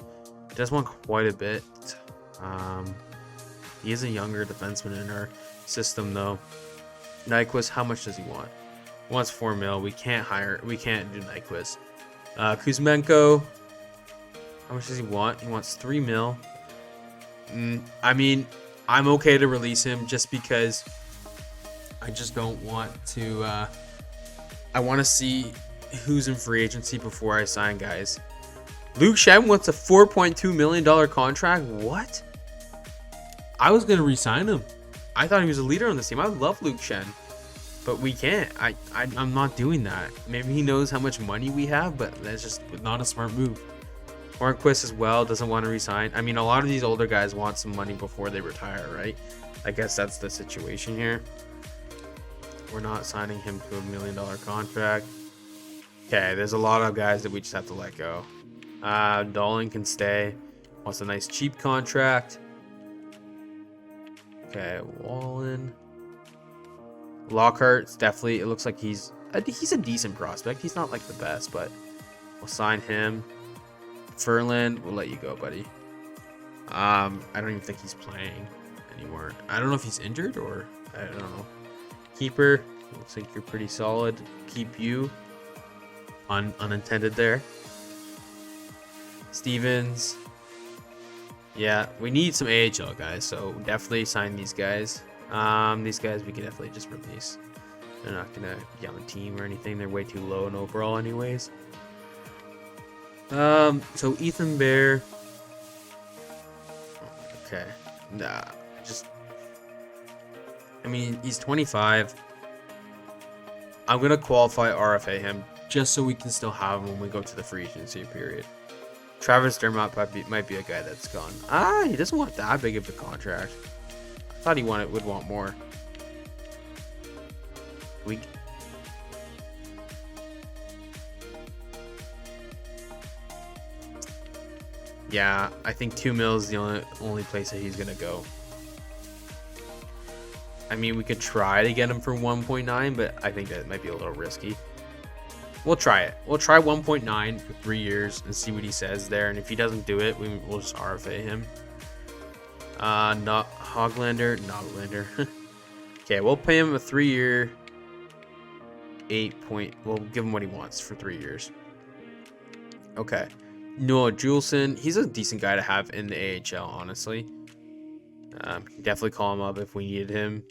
Does want quite a bit. He is a younger defenseman in our system, though. Nyquist, how much does he want? He wants $4 million. We can't do Nyquist. Kuzmenko, how much does he want? He wants $3 million. I mean, I'm okay to release him just because I just don't want to. I want to see who's in free agency before I sign guys. Luke Shen wants a $4.2 million contract. What? I was gonna re-sign him. I thought he was a leader on this team. I love Luke Shen, but we can't. I'm not doing that. Maybe he knows how much money we have, but that's just not a smart move. Hornquist as well doesn't want to resign. I mean, a lot of these older guys want some money before they retire, right? I guess that's the situation here. We're not signing him to $1 million contract. Okay, there's a lot of guys that we just have to let go. Dolan can stay. Wants a nice cheap contract. Okay, Wallen. Lockhart's definitely, it looks like he's a decent prospect. He's not like the best, but we'll sign him. Furland, we'll let you go, buddy. I don't even think he's playing anymore. I don't know if he's injured or I don't know. Keeper, looks like you're pretty solid. Keep you. Unintended there. Stevens. Yeah, we need some AHL guys, so definitely sign these guys. These guys we can definitely just release. They're not gonna be on the team or anything. They're way too low in overall anyways. So Ethan Bear. Okay. Nah, I mean, he's 25. I'm gonna qualify RFA him just so we can still have him when we go to the free agency period. Travis Dermott might be a guy that's gone. He doesn't want that big of a contract. I thought he would want more. Yeah, I think $2 million is the only place that he's gonna go. I mean, we could try to get him for 1.9, but I think that might be a little risky. We'll try it. We'll try 1.9 for 3 years and see what he says there. And if he doesn't do it, we'll just RFA him. Not Hoglander. Okay, we'll pay him a 3-year, We'll give him what he wants for 3 years. Okay. Noah Juleson. He's a decent guy to have in the AHL, honestly. Definitely call him up if we needed him.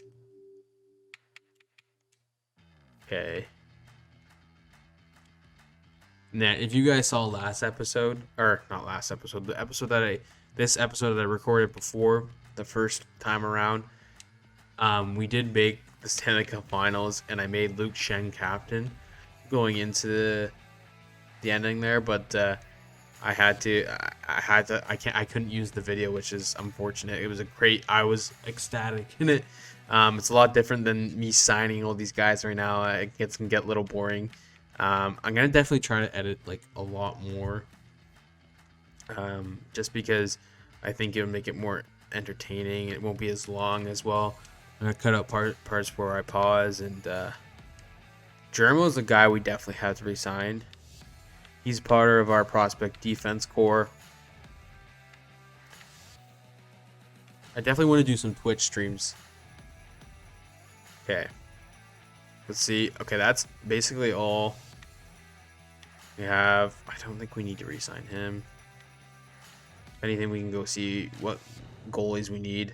Okay. Now, if you guys saw last episode, or not last episode, this episode that I recorded before the first time around, we did make the Stanley Cup Finals, and I made Luke Shen captain going into the ending there, but I couldn't use the video, which is unfortunate. It was I was ecstatic in it. It's a lot different than me signing all these guys right now. It can get a little boring. I'm gonna definitely try to edit like a lot more, just because I think it would make it more entertaining. It won't be as long as well. I'm gonna cut out parts where I pause, and Jermo's a guy we definitely have to resign. He's part of our prospect defense core. I definitely want to do some Twitch streams. Okay. Let's see. Okay, that's basically all we have. I don't think we need to re-sign him. If anything, we can go see what goalies we need.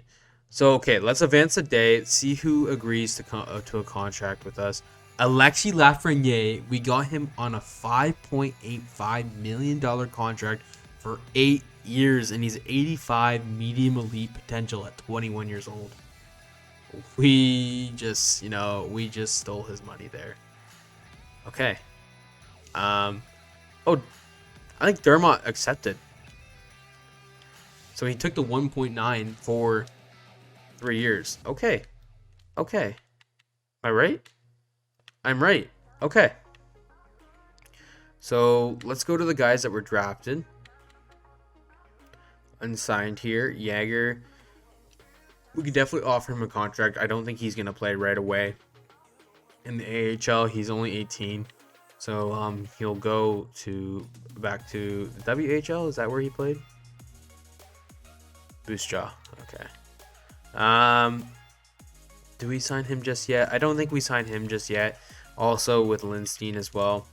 So, okay, let's advance a day. See who agrees to a contract with us. Alexis Lafreniere, we got him on a $5.85 million contract for 8 years, and he's 85 medium elite potential at 21 years old. We just stole his money there. Okay. Oh, I think Dermott accepted. So he took the 1.9 for 3 years. Okay. Am I right? I'm right. Okay. So let's go to the guys that were drafted. Unsigned here. Jagger. We could definitely offer him a contract. I don't think he's going to play right away in the AHL. He's only 18. So he'll go back to the WHL. Is that where he played? Boost Jaw. Okay. Do we sign him just yet? I don't think we signed him just yet. Also with Lindstein as well.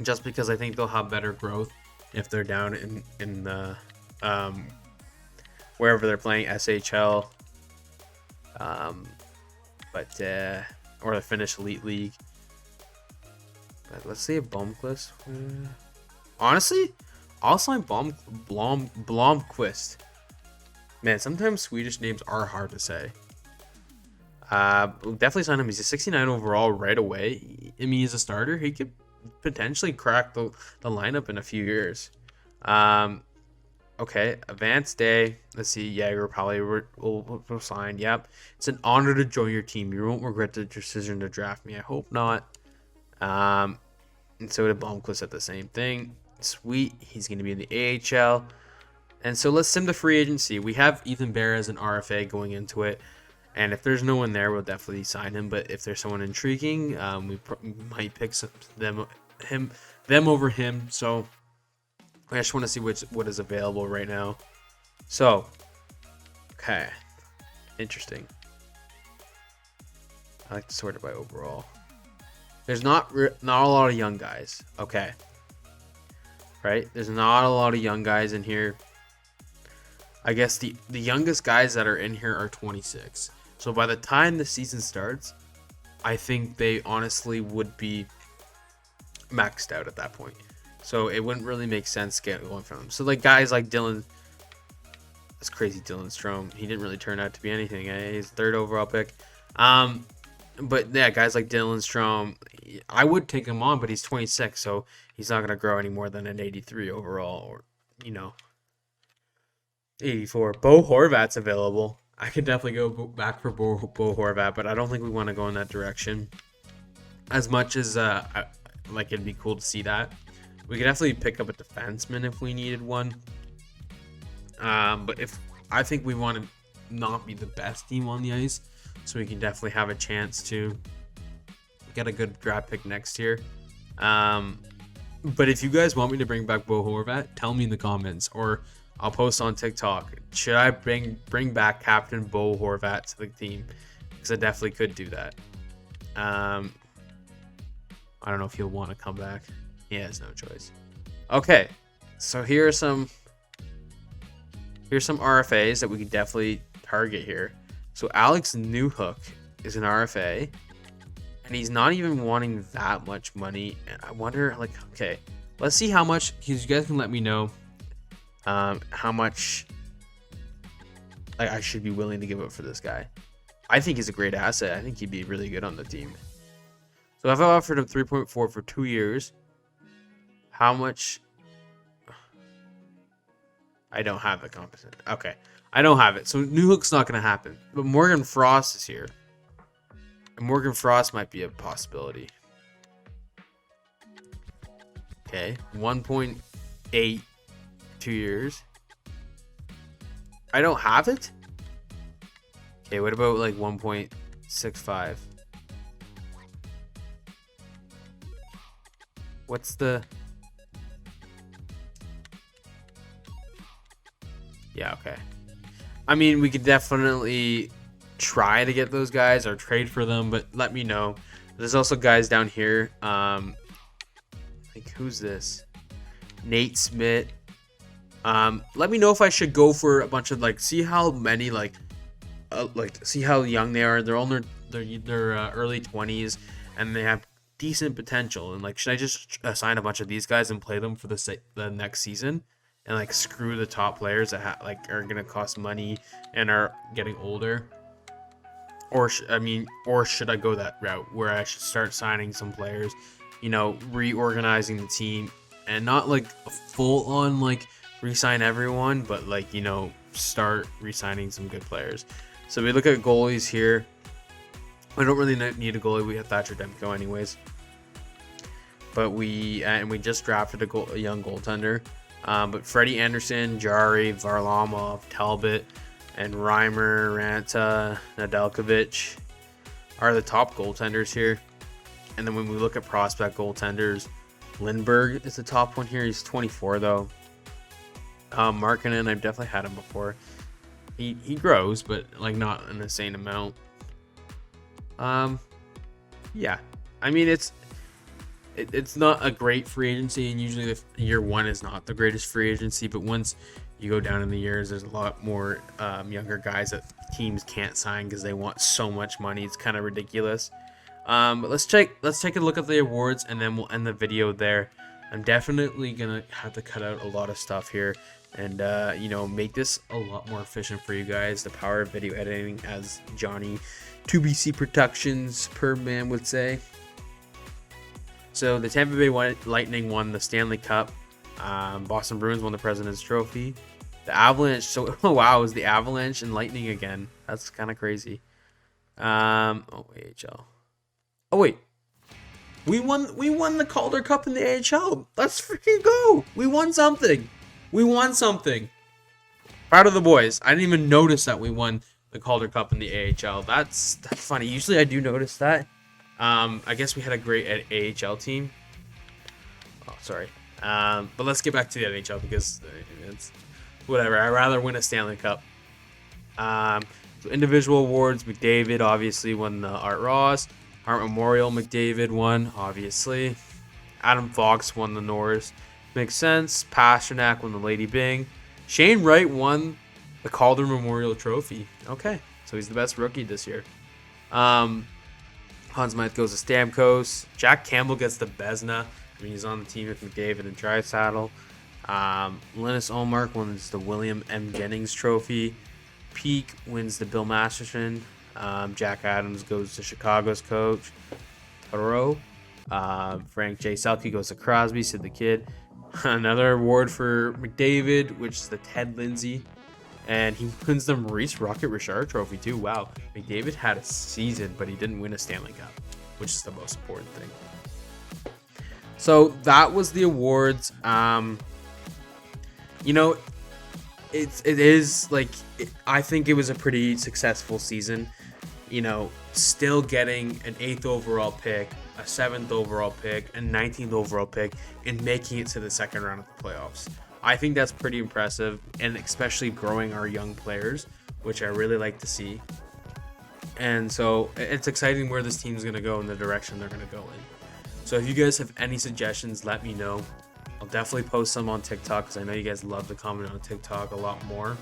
Just because I think they'll have better growth if they're down in the wherever they're playing, SHL, or the Finnish Elite League. But let's see if Blomqvist. Honestly, I'll sign Blomqvist. Man, sometimes Swedish names are hard to say. We'll definitely sign him. He's a 69 overall right away. I mean, he's a starter. He could potentially crack the lineup in a few years. Okay, advanced day. Let's see. Jagger probably will sign. Yep. It's an honor to join your team. You won't regret the decision to draft me. I hope not. And so did Blomqvist at the same thing. Sweet. He's going to be in the AHL. And so let's sim the free agency. We have Ethan Bear as an RFA going into it. And if there's no one there, we'll definitely sign him. But if there's someone intriguing, we might pick them over him. So I just want to see what is available right now. So, okay, interesting. I like to sort it by overall. There's not a lot of young guys. Okay, right? There's not a lot of young guys in here. I guess the youngest guys that are in here are 26. So by the time the season starts, I think they honestly would be maxed out at that point. So it wouldn't really make sense going from them. So like guys like Dylan, that's crazy. Dylan Strome, he didn't really turn out to be anything. He's third overall pick. But yeah, guys like Dylan Strome, I would take him on, but he's 26, so he's not gonna grow any more than an 83 overall, or 84. Bo Horvat's available. I could definitely go back for Bo Horvat, but I don't think we want to go in that direction. As much as it'd be cool to see that. We could definitely pick up a defenseman if we needed one. But if I think we want to not be the best team on the ice, so we can definitely have a chance to get a good draft pick next year. But if you guys want me to bring back Bo Horvat, tell me in the comments, or I'll post on TikTok. Should I bring back Captain Bo Horvat to the team? Because I definitely could do that. I don't know if he'll want to come back. He has no choice. Okay, so here are some Here's some RFAs that we can definitely target here. So Alex Newhook is an RFA, and he's not even wanting that much money. And I wonder, like, okay, let's see how much. You guys can let me know how much I should be willing to give up for this guy. I think he's a great asset. I think he'd be really good on the team. So if I offered him 3.4 for 2 years, how much? I don't have the composite. Okay, I don't have it. So Newhook's not going to happen. But Morgan Frost is here. And Morgan Frost might be a possibility. Okay, 1.8, 2 years. I don't have it? Okay, what about like 1.65? What's the... Yeah, okay. I mean, we could definitely try to get those guys or trade for them, but let me know. There's also guys down here. Like, who's this? Nate Smith. Let me know if I should go for a bunch of, like, see how many, see how young they are. They're all in their early 20s, and they have decent potential. And, like, should I just assign a bunch of these guys and play them for the next season? And, like, screw the top players that are gonna cost money and are getting older, or should I go that route where I should start signing some players, reorganizing the team, and not like a full on like re-sign everyone, but like start re-signing some good players. So we look at goalies here. We don't really need a goalie. We have Thatcher Demko anyways, but we just drafted a young goaltender. But Freddie Anderson, Jari, Varlamov, Talbot, and Reimer, Ranta, Nedeljkovic are the top goaltenders here. And then when we look at prospect goaltenders, Lindbergh is the top one here. He's 24 though. Markkanen, I've definitely had him before. He grows, but like not an insane amount. Yeah, I mean it's not a great free agency, and usually year one is not the greatest free agency, but once you go down in the years, there's a lot more younger guys that teams can't sign because they want so much money. It's kind of ridiculous. But let's take a look at the awards, and then we'll end the video there. I'm definitely gonna have to cut out a lot of stuff here, and make this a lot more efficient for you guys. The power of video editing, as Johnny 2BC Productions per man would say. So the Tampa Bay Lightning won the Stanley Cup. Boston Bruins won the President's Trophy. The Avalanche. So wow, it was the Avalanche and Lightning again. That's kind of crazy. AHL. Oh wait, we won the Calder Cup in the AHL. Let's freaking go! We won something. Proud of the boys. I didn't even notice that we won the Calder Cup in the AHL. That's funny. Usually I do notice that. I guess we had a great AHL team. Oh, sorry. But let's get back to the NHL because it's whatever. I'd rather win a Stanley Cup. So individual awards, McDavid obviously won the Art Ross. Art Memorial, McDavid won, obviously. Adam Fox won the Norris. Makes sense. Pasternak won the Lady Byng. Shane Wright won the Calder Memorial Trophy. Okay, so he's the best rookie this year. Conn Smythe goes to Stamkos. Jack Campbell gets the Vezina. I mean, he's on the team with McDavid and Draisaitl. Linus Ullmark wins the William M. Jennings Trophy. Peake wins the Bill Masterson. Jack Adams goes to Chicago's coach, Totoro. Frank J. Selke goes to Crosby, Sid the Kid. Another award for McDavid, which is the Ted Lindsay. And he wins the Maurice Rocket Richard Trophy too. Wow. McDavid had a season, but he didn't win a Stanley Cup, which is the most important thing. So that was the awards. I think it was a pretty successful season. Still getting an 8th overall pick, a 7th overall pick, and 19th overall pick, and making it to the second round of the playoffs. I think that's pretty impressive, and especially growing our young players, which I really like to see. And so it's exciting where this team's going to go and the direction they're going to go in. So if you guys have any suggestions, let me know. I'll definitely post some on TikTok because I know you guys love to comment on TikTok a lot more.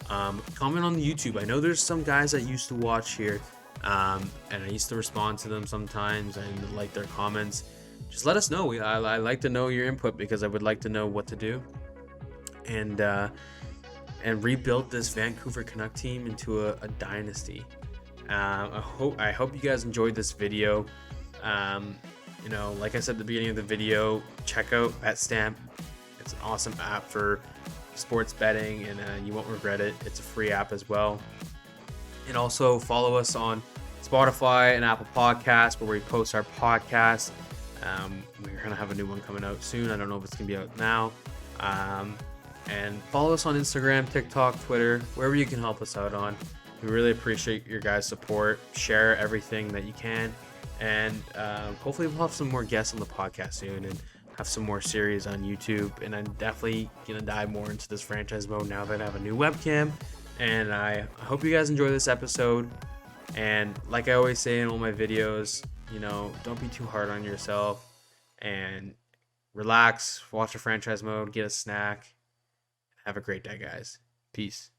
Comment on the YouTube. I know there's some guys that used to watch here, and I used to respond to them sometimes and like their comments. Just let us know. I like to know your input because I would like to know what to do, and rebuild this Vancouver Canuck team into a dynasty. I hope you guys enjoyed this video. Like I said at the beginning of the video, check out BetStamp. It's an awesome app for sports betting, and you won't regret it. It's a free app as well. And also follow us on Spotify and Apple Podcasts, where we post our podcast. We're gonna have a new one coming out soon. I don't know if it's gonna be out now. And follow us on Instagram, TikTok, Twitter, wherever you can help us out on. We really appreciate your guys' support. Share everything that you can. And hopefully we'll have some more guests on the podcast soon and have some more series on YouTube. And I'm definitely going to dive more into this franchise mode now that I have a new webcam. And I hope you guys enjoy this episode. And like I always say in all my videos, don't be too hard on yourself. And relax, watch a franchise mode, get a snack. Have a great day, guys. Peace.